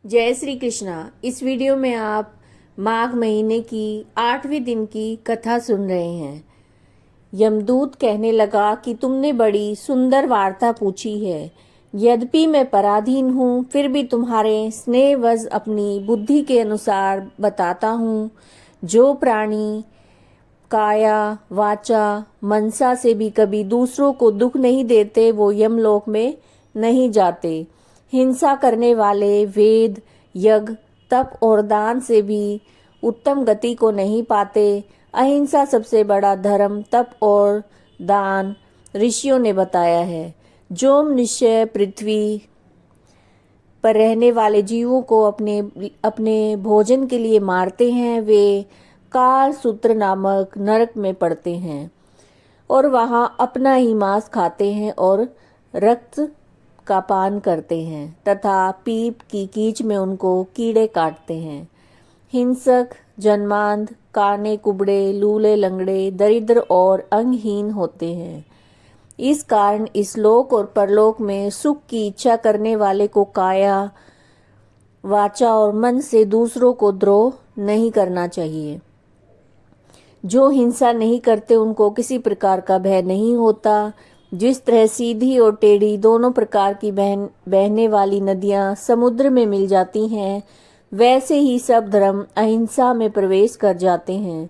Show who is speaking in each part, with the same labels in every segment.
Speaker 1: जय श्री कृष्णा। इस वीडियो में आप माघ महीने की 8वें दिन की कथा सुन रहे हैं। यमदूत कहने लगा कि तुमने बड़ी सुंदर वार्ता पूछी है। यद्यपि मैं पराधीन हूँ, फिर भी तुम्हारे स्नेहवश अपनी बुद्धि के अनुसार बताता हूँ। जो प्राणी काया वाचा मनसा से भी कभी दूसरों को दुख नहीं देते, वो यमलोक में नहीं जाते। हिंसा करने वाले वेद, यज्ञ, तप और दान से भी उत्तम गति को नहीं पाते। अहिंसा सबसे बड़ा धर्म तप और दान ऋषियों ने बताया है। जो मनुष्य पृथ्वी पर रहने वाले जीवों को अपने अपने भोजन के लिए मारते हैं, वे काल सूत्र नामक नरक में पड़ते हैं और वहां अपना ही मांस खाते हैं और रक्त का पान करते हैं तथा पीप की कीच में उनको कीड़े काटते हैं। हिंसक जन्मांध, काने कुबड़े, लूले लंगड़े, दरिद्र और अंगहीन होते हैं। इस कारण इस लोक और परलोक में सुख की इच्छा करने वाले को काया वाचा और मन से दूसरों को द्रोह नहीं करना चाहिए। जो हिंसा नहीं करते उनको किसी प्रकार का भय नहीं होता। जिस तरह सीधी और टेढ़ी दोनों प्रकार की बहने वाली नदियां समुद्र में मिल जाती हैं, वैसे ही सब धर्म अहिंसा में प्रवेश कर जाते हैं।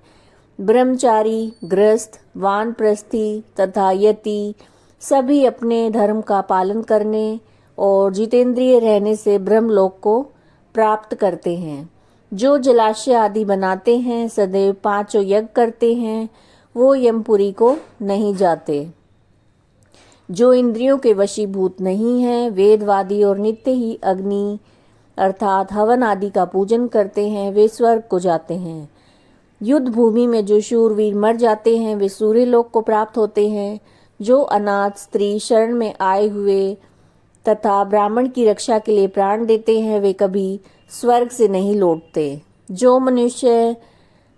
Speaker 1: ब्रह्मचारी, गृहस्थ, वानप्रस्थी तथा यति सभी अपने धर्म का पालन करने और जितेंद्रिय रहने से ब्रह्मलोक को प्राप्त करते हैं। जो जलाशय आदि बनाते हैं, सदैव 5 यज्ञ करते हैं, वो यमपुरी को नहीं जाते। जो इंद्रियों के वशीभूत नहीं हैं, वेदवादी और नित्य ही अग्नि अर्थात हवन आदि का पूजन करते हैं, वे स्वर्ग को जाते हैं। युद्ध भूमि में जो शूरवीर मर जाते हैं, वे सूर्यलोक को प्राप्त होते हैं। जो अनाथ स्त्री शरण में आए हुए तथा ब्राह्मण की रक्षा के लिए प्राण देते हैं, वे कभी स्वर्ग से नहीं लौटते। जो मनुष्य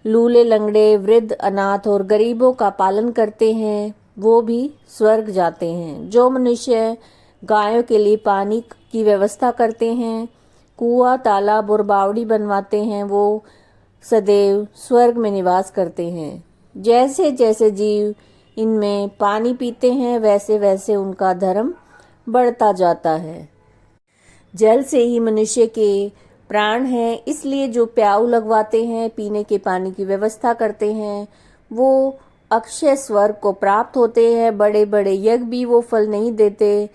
Speaker 1: लूले लंगड़े, वृद्ध, अनाथ और गरीबों का पालन करते हैं, वो भी स्वर्ग जाते हैं। जो मनुष्य गायों के लिए पानी की व्यवस्था करते हैं, कुआं, तालाब और बावड़ी बनवाते हैं, वो सदैव स्वर्ग में निवास करते हैं। जैसे जैसे जीव इनमें पानी पीते हैं, वैसे वैसे उनका धर्म बढ़ता जाता है। जल से ही मनुष्य के प्राण हैं, इसलिए जो प्याऊ लगवाते हैं, पीने के पानी की व्यवस्था करते हैं, वो अक्षय स्वर्ग को प्राप्त होते हैं। बड़े बड़े यज्ञ भी वो फल नहीं देते।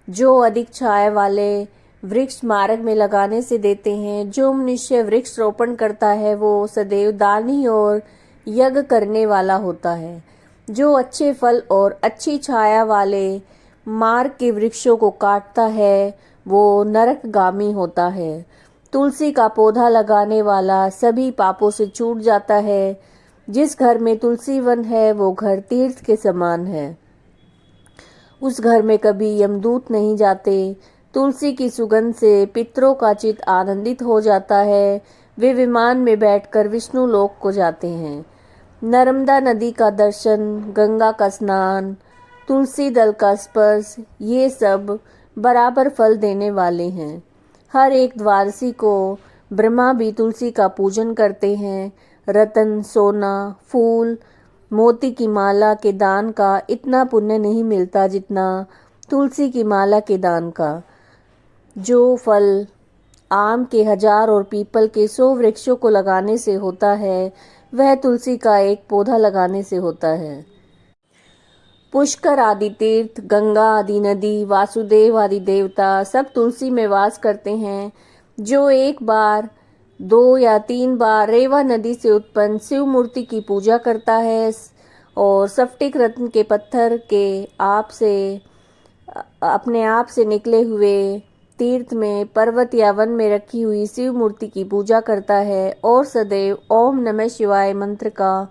Speaker 1: जो अधिक छाया वाले वृक्ष मार्ग में लगाने से देते हैं। जो मनुष्य वृक्ष रोपण करता है, वो सदैव दानी और यज्ञ करने वाला होता है। जो अच्छे फल और अच्छी छाया वाले मार्ग के वृक्षों को काटता है, वो नरकगामी होता है। तुलसी का पौधा लगाने वाला सभी पापों से छूट जाता है। जिस घर में तुलसी वन है, वो घर तीर्थ के समान है। उस घर में कभी यमदूत नहीं जाते। तुलसी की सुगंध से पितरों का चित्त आनंदित हो जाता है। वे विमान में बैठकर विष्णु लोक को जाते हैं। नर्मदा नदी का दर्शन, गंगा का स्नान, तुलसी दल का स्पर्श, ये सब बराबर फल देने वाले हैं। हर एक द्वादशी को ब्रह्मा भी तुलसी का पूजन करते हैं। रतन, सोना, फूल, मोती की माला के दान का इतना पुण्य नहीं मिलता जितना तुलसी की माला के दान का। जो फल आम के 1000 और पीपल के 100 वृक्षों को लगाने से होता है, वह तुलसी का एक पौधा लगाने से होता है। पुष्कर आदि तीर्थ, गंगा आदि नदी, वासुदेव आदि देवता सब तुलसी में वास करते हैं। जो एक बार, 2 या 3 बार रेवा नदी से उत्पन्न शिव मूर्ति की पूजा करता है और स्फटिक रत्न के पत्थर के अपने आप से निकले हुए तीर्थ में, पर्वत या वन में रखी हुई शिव मूर्ति की पूजा करता है और सदैव ओम नमः शिवाय मंत्र का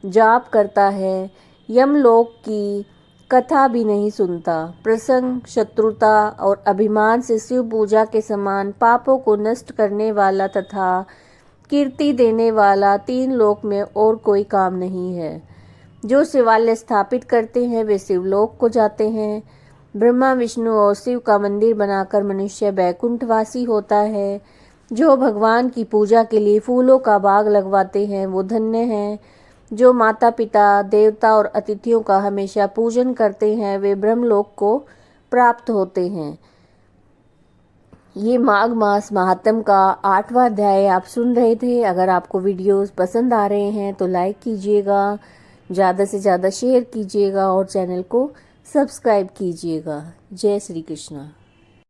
Speaker 1: जाप करता है, यमलोक की कथा भी नहीं सुनता। प्रसंग, शत्रुता और अभिमान से शिव पूजा के समान पापों को नष्ट करने वाला तथा कीर्ति देने वाला 3 लोक में और कोई काम नहीं है। जो शिवालय स्थापित करते हैं, वे शिवलोक को जाते हैं। ब्रह्मा विष्णु और शिव का मंदिर बनाकर मनुष्य बैकुंठवासी होता है। जो भगवान की पूजा के लिए फूलों का बाग लगवाते हैं वो धन्य हैं। जो माता पिता देवता और अतिथियों का हमेशा पूजन करते हैं वे ब्रह्मलोक को प्राप्त होते हैं। ये माघ मास महात्म का 8वां अध्याय आप सुन रहे थे। अगर आपको वीडियोस पसंद आ रहे हैं तो लाइक कीजिएगा, ज़्यादा से ज़्यादा शेयर कीजिएगा और चैनल को सब्सक्राइब कीजिएगा। जय श्री कृष्णा।